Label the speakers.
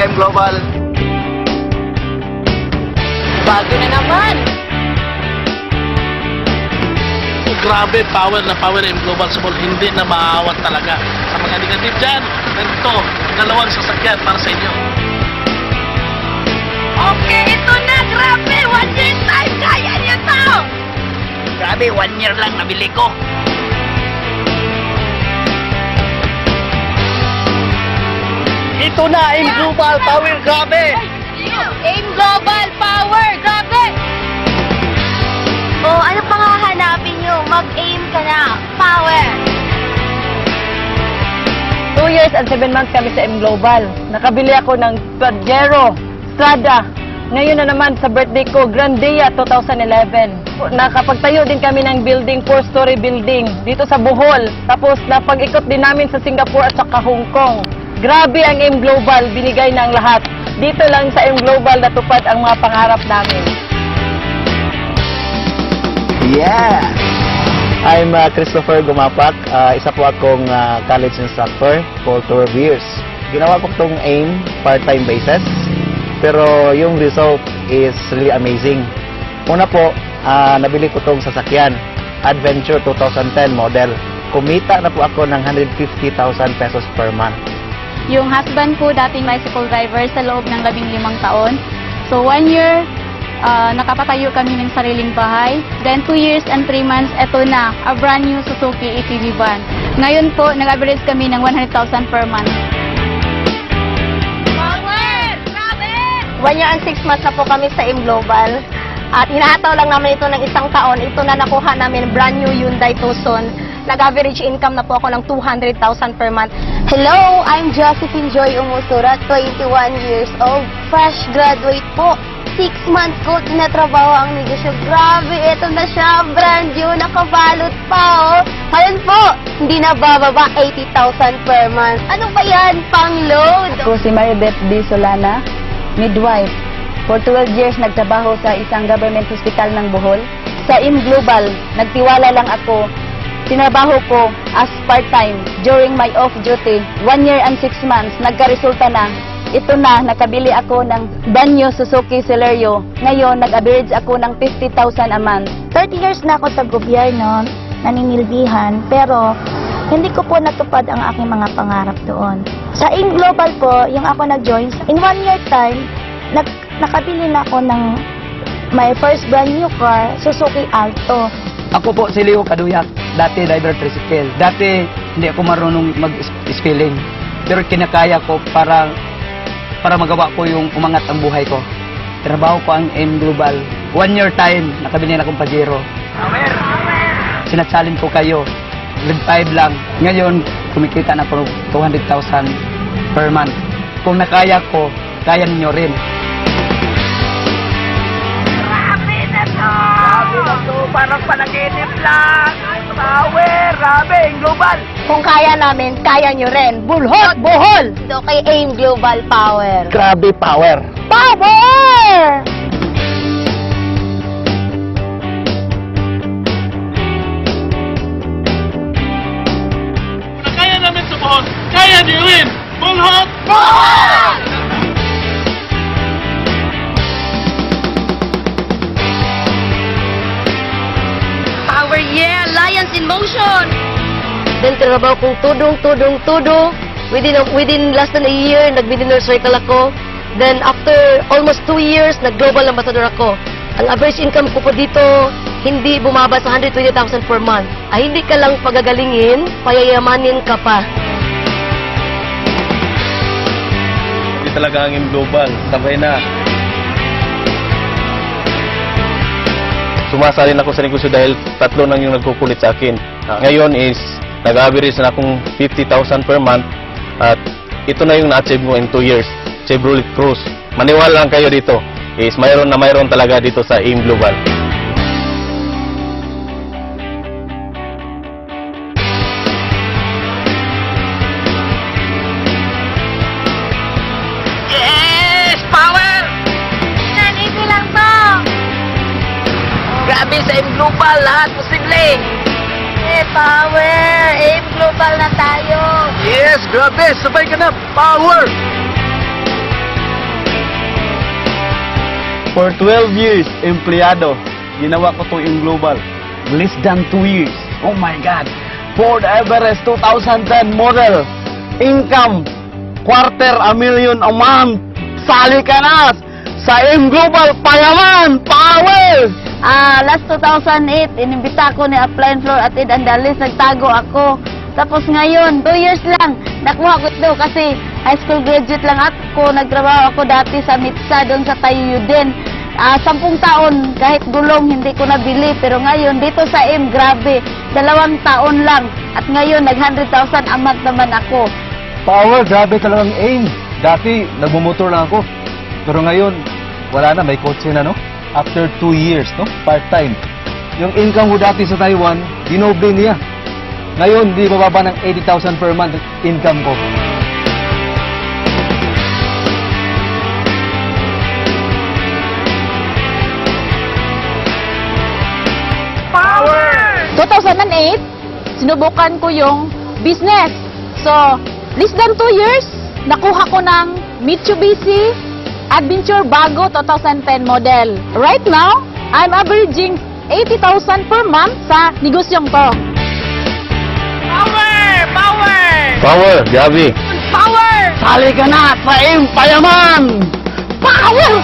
Speaker 1: M Global.
Speaker 2: Bago na naman.
Speaker 3: Grabe, power na power M Global Subol. Hindi na maawat talaga. Sa mga negative dyan, ganito, dalawang sasakyan para sa inyo.
Speaker 2: Okay, ito na. Grabe, 1 year time. Kaya niyo to. Grabe, 1 year lang nabili ko.
Speaker 3: Ito na, M Global Power, grabe!
Speaker 2: M Global Power, grabe!
Speaker 4: O, ano pang hahanapin nyo? Mag-aim ka na. Power!
Speaker 5: 2 years and 7 months kami sa M Global. Nakabili ako ng Pajero, Strada. Ngayon na naman sa birthday ko, Grandia 2011. Nakapagtayo din kami ng building, 4-story building dito sa Bohol. Tapos napag-ikot din namin sa Singapore at saka Hong Kong. Grabe ang M Global, binigay ng lahat. Dito lang sa M Global natupad ang mga pangarap namin.
Speaker 1: Yeah! I'm Christopher Gumapak. Isa po akong college instructor for 12 years. Ginawa ko itong AIM part-time basis. Pero yung result is really amazing. Una po, nabili ko itong sasakyan. Adventure 2010 model. Kumita na po ako ng 150,000 pesos per month.
Speaker 6: Yung husband ko, dating bicycle driver sa loob ng 15 taon. So 1 year, nakapatayo kami ng sariling bahay. Then 2 years and 3 months, eto na, a brand new Suzuki ATV van. Ngayon po, nag-average kami ng 100,000 per month.
Speaker 2: Power! Grabe!
Speaker 4: 1 year and 6 months na po kami sa M Global. At hinahataw lang namin ito ng 1 taon. Ito na nakuha namin, brand new Hyundai Tucson. Nag-average income na po ako ng 200,000 per month. Hello, I'm Josephine Joy Umusura, 21 years old. Fresh graduate po. 6 months ko tinatrabaho ang negosyo. Grabe, ito na siya, brand new, nakabalot pa, oh. Ayun po, hindi na bababa, 80,000 per month. Ano ba yan, pang-load?
Speaker 5: Ako si Maribeth D. Solana, midwife. For 12 years nagtrabaho sa isang government hospital ng Bohol. Sa M Global, nagtiwala lang ako. Tinabaho ko as part-time during my off-duty. 1 year and 6 months, nagkaresulta na. Ito na, nakabili ako ng brand new Suzuki Celerio. Ngayon, nag-average ako ng 50,000 a month.
Speaker 4: 30 years na ako sa gobyerno, naninilbihan, pero hindi ko po natupad ang aking mga pangarap doon. Sa M Global po, yung ako nag-join, in 1 year time, nakabili na ako ng my first brand new car, Suzuki Alto.
Speaker 7: Ako po si Leo Kaduyak, dati driver tricycle. Dati hindi ako marunong mag-spelling. Pero kinakaya ko para magawa ko yung umangat ang buhay ko. Trabaho ko ang M Global. 1 year time, nakabili na akong Pajero. Sinatsalin ko kayo, grade 5 lang. Ngayon, kumikita na ako 200,000 per month. Kung nakaya ko, kaya ninyo rin.
Speaker 2: Parang panaginip lang. Power! Grabe, M Global.
Speaker 4: Kung kaya namin, kaya nyo rin. Bulhot, Bohol! Ito kay M Global Power.
Speaker 1: Grabe power!
Speaker 4: Power!
Speaker 3: Kaya namin sa Bohol, kaya niyo rin! Bulhot!
Speaker 2: Power! Power, yeah! Lions in motion!
Speaker 4: Then trabaho kong tudong. Within less than a year, nag-winner circle ako. Then after almost 2 years, nag-global ambassador ako. Ang average income ko po dito, hindi bumaba sa 120,000 per month. Ay hindi ka lang pagagalingin, payayamanin ka pa.
Speaker 8: Hindi talaga ang M Global, sabay na. Sumasalin ako sa negosyo dahil 3 lang yung nagkukulit sa akin. Ngayon is, nag-average na akong 50,000 per month at ito na yung na-achieve mo in 2 years. Chevrolet Cruze. Maniwala lang kayo dito. Is mayroon talaga dito sa M Global.
Speaker 2: Yes! Power!
Speaker 4: Easy lang to!
Speaker 2: Grabe sa M Global, lahat posible!
Speaker 4: Power! M Global na tayo!
Speaker 1: Yes, grabe! Sabay ka na! Power! For 12 years, empleyado. Ginawa ko to in global. Less than 2 years. Oh my God. Ford Everest 2010 model. Income, $250,000 a month. Sali ka na sa M Global Payaman Power!
Speaker 5: Last 2008, inimbita ko ni Upline Floor at Ed Andalis, nagtago ako. Tapos ngayon, 2 years lang, nakuha ko ito kasi high school graduate lang ako. Nagtrabaho ako dati sa Mitsa, doon sa Tayo din. 10 taon, kahit gulong, hindi ko nabili. Pero ngayon, dito sa M, grabe, 2 taon lang. At ngayon, nag-100,000 a month naman ako.
Speaker 9: Power, grabe talagang aim. Dati, nagmumotor lang ako. Pero ngayon, wala na, may kotse na, no? After 2 years, no? Part-time. Yung income ko dati sa Taiwan, dinoble niya. Ngayon, di bababa ng 80,000 per month income ko.
Speaker 5: Power! 2008, sinubukan ko yung business. So, less than 2 years, nakuha ko ng Mitsubishi Adventure Bago 2010 model. Right now, I'm averaging 80,000 per month sa negosyong to.
Speaker 2: Power! Power!
Speaker 8: Power, grabe.
Speaker 2: Power!
Speaker 1: Sali ka na sa M Payaman!
Speaker 5: Power!